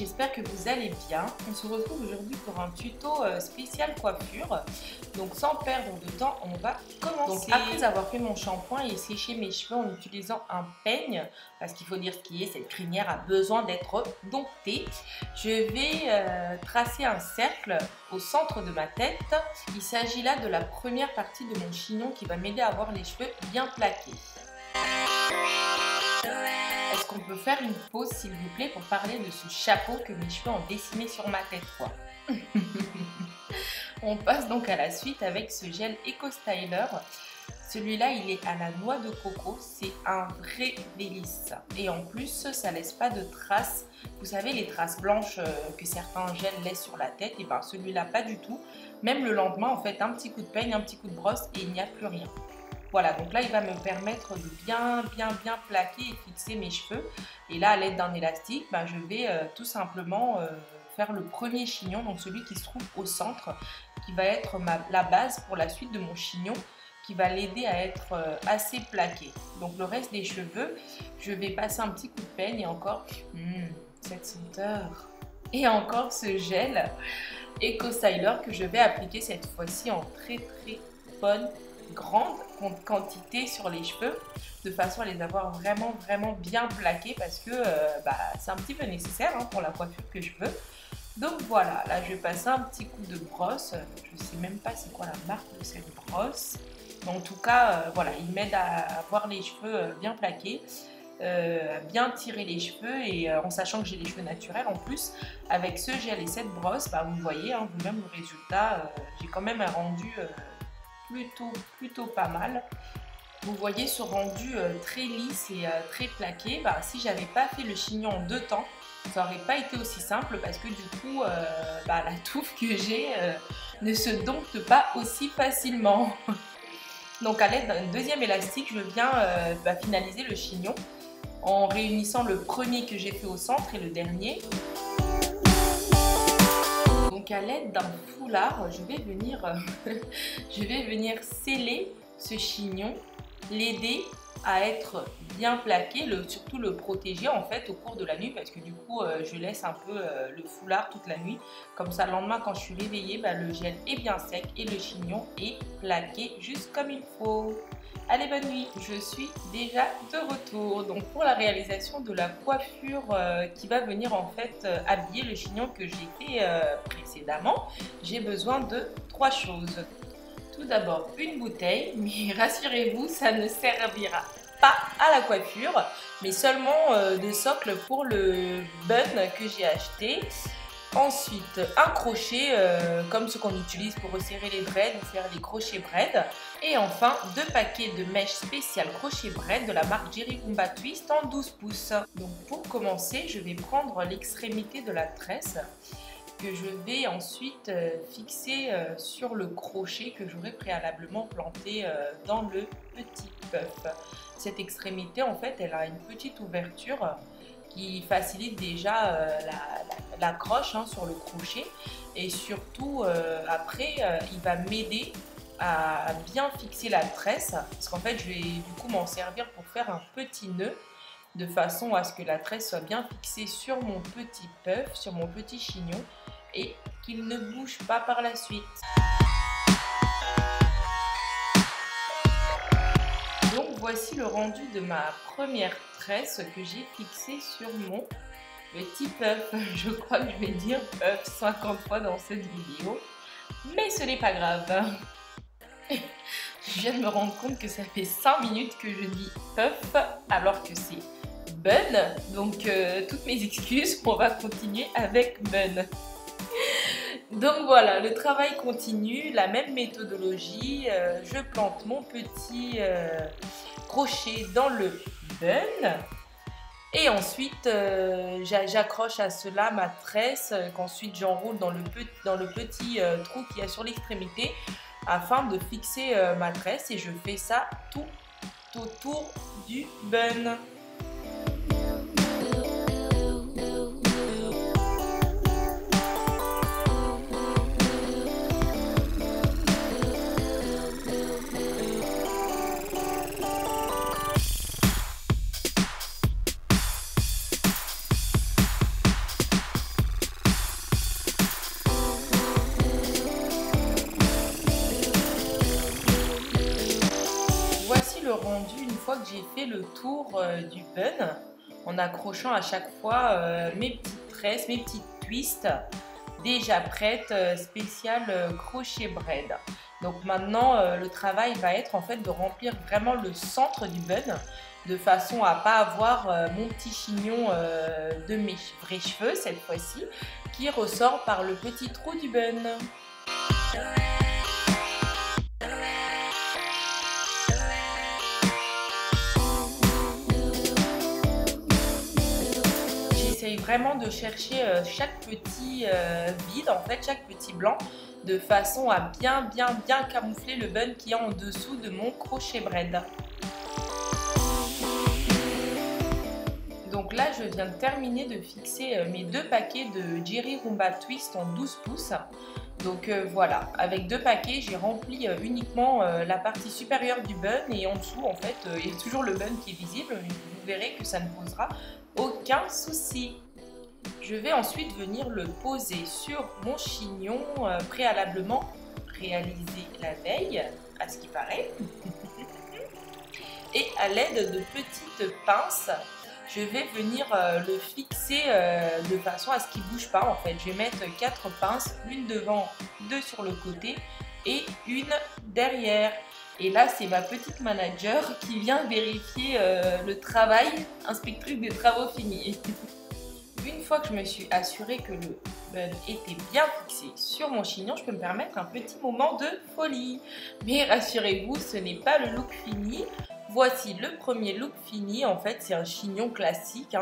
j'espère que vous allez bien. On se retrouve aujourd'hui pour un tuto spécial coiffure. Donc sans perdre de temps, on va commencer. Donc après avoir fait mon shampoing et séché mes cheveux en utilisant un peigne, parce qu'il faut dire ce qui est, cette crinière a besoin d'être domptée, je vais tracer un cercle au centre de ma tête. Il s'agit là de la première partie de mon chignon qui va m'aider à avoir les cheveux bien plaqués. Est-ce qu'on peut faire une pause s'il vous plaît pour parler de ce chapeau que mes cheveux ont dessiné sur ma tête quoi. On passe donc à la suite avec ce gel Eco Styler. Celui-là il est à la noix de coco, c'est un vrai délice. Et en plus ça laisse pas de traces, vous savez les traces blanches que certains gels laissent sur la tête, et bien celui-là pas du tout. Même le lendemain en fait un petit coup de peigne, un petit coup de brosse et il n'y a plus rien. Voilà, donc là il va me permettre de bien plaquer et fixer mes cheveux. Et là à l'aide d'un élastique, je vais tout simplement faire le premier chignon, donc celui qui se trouve au centre, qui va être la base pour la suite de mon chignon, qui va l'aider à être assez plaqué. Donc le reste des cheveux, je vais passer un petit coup de peigne et encore, cette senteur. Et encore ce gel Eco Styler que je vais appliquer cette fois-ci en très bonne grande quantité sur les cheveux de façon à les avoir vraiment bien plaqués parce que c'est un petit peu nécessaire pour la coiffure que je veux. Donc voilà, là je vais passer un petit coup de brosse, je sais même pas c'est quoi la marque de cette brosse, mais en tout cas voilà, il m'aide à avoir les cheveux bien plaqués, bien tirer les cheveux et en sachant que j'ai les cheveux naturels en plus, avec ce gel et cette brosse, vous voyez vous-même le résultat, j'ai quand même un rendu plutôt pas mal. Vous voyez ce rendu très lisse et très plaqué. Si j'avais pas fait le chignon en 2 temps, ça aurait pas été aussi simple parce que du coup la touffe que j'ai ne se dompte pas aussi facilement. Donc à l'aide d'un deuxième élastique, je viens finaliser le chignon en réunissant le premier que j'ai fait au centre et le dernier. Donc à l'aide d'un foulard, je vais venir sceller ce chignon, l'aider à être bien plaqué, surtout le protéger en fait au cours de la nuit parce que du coup je laisse un peu le foulard toute la nuit. Comme ça le lendemain quand je suis réveillée, le gel est bien sec et le chignon est plaqué juste comme il faut. Allez, bonne nuit, je suis déjà de retour. Donc pour la réalisation de la coiffure qui va venir en fait habiller le chignon que j'ai fait précédemment, j'ai besoin de 3 choses. Tout d'abord une bouteille, mais rassurez-vous, ça ne servira pas à la coiffure, mais seulement de socle pour le bun que j'ai acheté. Ensuite, un crochet comme ce qu'on utilise pour resserrer les braids ou faire les crochets braids. Et enfin, 2 paquets de mèches spéciales crochet braid de la marque Jerry Rumba Twist en 12 pouces. Donc pour commencer, je vais prendre l'extrémité de la tresse que je vais ensuite fixer sur le crochet que j'aurai préalablement planté dans le petit puff. Cette extrémité, en fait, elle a une petite ouverture qui facilite déjà l'accroche sur le crochet et surtout après il va m'aider à bien fixer la tresse parce qu'en fait je vais du coup m'en servir pour faire un petit nœud de façon à ce que la tresse soit bien fixée sur mon petit puff, sur mon petit chignon et qu'il ne bouge pas par la suite. Donc voici le rendu de ma première tresse que j'ai fixée sur mon petit puff. Je crois que je vais dire puff 50 fois dans cette vidéo, mais ce n'est pas grave. Je viens de me rendre compte que ça fait 5 minutes que je dis puff alors que c'est bun, donc toutes mes excuses, on va continuer avec bun. Donc voilà, le travail continue, la même méthodologie, je plante mon petit crochet dans le bun et ensuite j'accroche à cela ma tresse qu'ensuite j'enroule dans le petit trou qu'il y a sur l'extrémité afin de fixer ma tresse et je fais ça tout autour du bun. rendu une fois que j'ai fait le tour du bun, en accrochant à chaque fois mes petites tresses, mes petites twists déjà prêtes, spéciales crochet braid. Donc maintenant le travail va être en fait de remplir vraiment le centre du bun de façon à pas avoir mon petit chignon de mes vrais cheveux cette fois-ci qui ressort par le petit trou du bun. J'essaye vraiment de chercher chaque petit vide, en fait, chaque petit blanc, de façon à bien camoufler le bun qui est en dessous de mon crochet braid. Donc là, je viens de terminer de fixer mes 2 paquets de Jerry Rumba Twist en 12 pouces. Donc voilà, avec 2 paquets, j'ai rempli uniquement la partie supérieure du bun et en dessous, en fait, il y a toujours le bun qui est visible. Vous verrez que ça ne posera aucun souci. Je vais ensuite venir le poser sur mon chignon préalablement réalisé la veille, à ce qui paraît. Et à l'aide de petites pinces, je vais venir le fixer de façon à ce qu'il ne bouge pas. En fait, je vais mettre 4 pinces, une devant, 2 sur le côté et une derrière. Et là, c'est ma petite manager qui vient vérifier le travail, inspectrice des travaux finis. Une fois que je me suis assurée que le bun était bien fixé sur mon chignon, je peux me permettre un petit moment de folie. Mais rassurez-vous, ce n'est pas le look fini. Voici le premier look fini. En fait, c'est un chignon classique.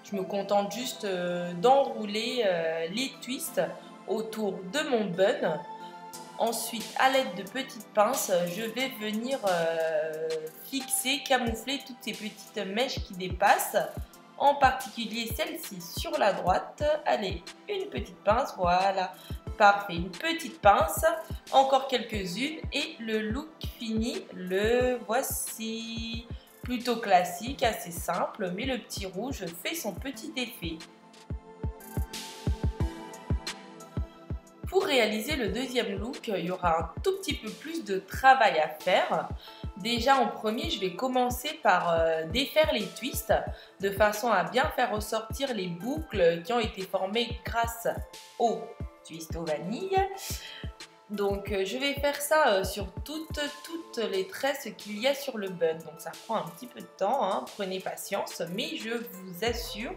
Je me contente juste d'enrouler les twists autour de mon bun. Ensuite, à l'aide de petites pinces, je vais venir fixer, camoufler toutes ces petites mèches qui dépassent. En particulier celle-ci sur la droite. Allez, une petite pince, voilà. Parfait, une petite pince, encore quelques-unes et le look fini, le voici. Plutôt classique, assez simple, mais le petit rouge fait son petit effet. Pour réaliser le deuxième look, il y aura un tout petit peu plus de travail à faire. Déjà en premier, je vais commencer par défaire les twists de façon à bien faire ressortir les boucles qui ont été formées grâce au twist au vanille. Donc je vais faire ça sur toutes les tresses qu'il y a sur le bun. Donc ça prend un petit peu de temps, prenez patience, mais je vous assure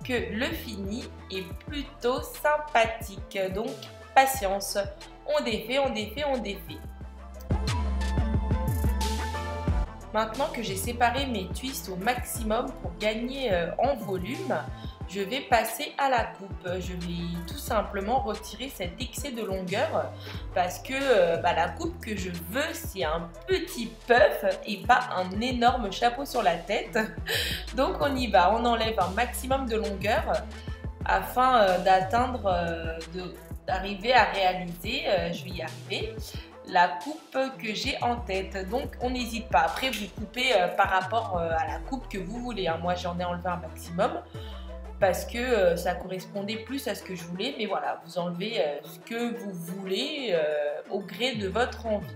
que le fini est plutôt sympathique. Donc patience, on défait, on défait, on défait. Maintenant que j'ai séparé mes twists au maximum pour gagner en volume, je vais passer à la coupe. Je vais tout simplement retirer cet excès de longueur parce que la coupe que je veux, c'est un petit puff et pas un énorme chapeau sur la tête. Donc on y va, on enlève un maximum de longueur afin d'arriver à réaliser, je vais y arriver, la coupe que j'ai en tête. Donc on n'hésite pas, après vous coupez par rapport à la coupe que vous voulez. Moi j'en ai enlevé un maximum parce que ça correspondait plus à ce que je voulais, mais voilà, vous enlevez ce que vous voulez au gré de votre envie.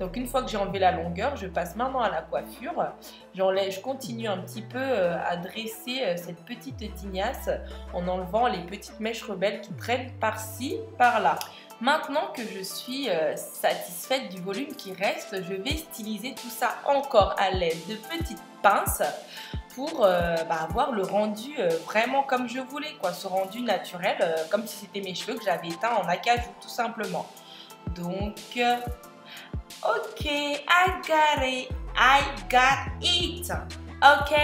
Donc une fois que j'ai enlevé la longueur, je passe maintenant à la coiffure. Je continue un petit peu à dresser cette petite tignasse en enlevant les petites mèches rebelles qui traînent par-ci, par-là. Maintenant que je suis satisfaite du volume qui reste, je vais styliser tout ça encore à l'aide de petites pinces pour avoir le rendu vraiment comme je voulais, quoi, ce rendu naturel, comme si c'était mes cheveux que j'avais éteints en acajou tout simplement. Donc, ok, I got it, ok.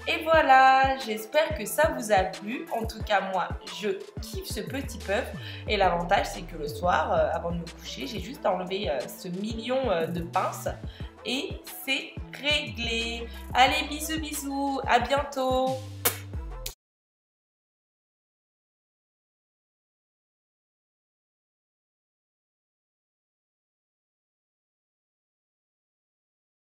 Et voilà, j'espère que ça vous a plu. En tout cas, moi, je kiffe ce petit puff. Et l'avantage, c'est que le soir, avant de me coucher, j'ai juste enlevé ce million de pinces. Et c'est réglé. Allez, bisous, bisous. À bientôt.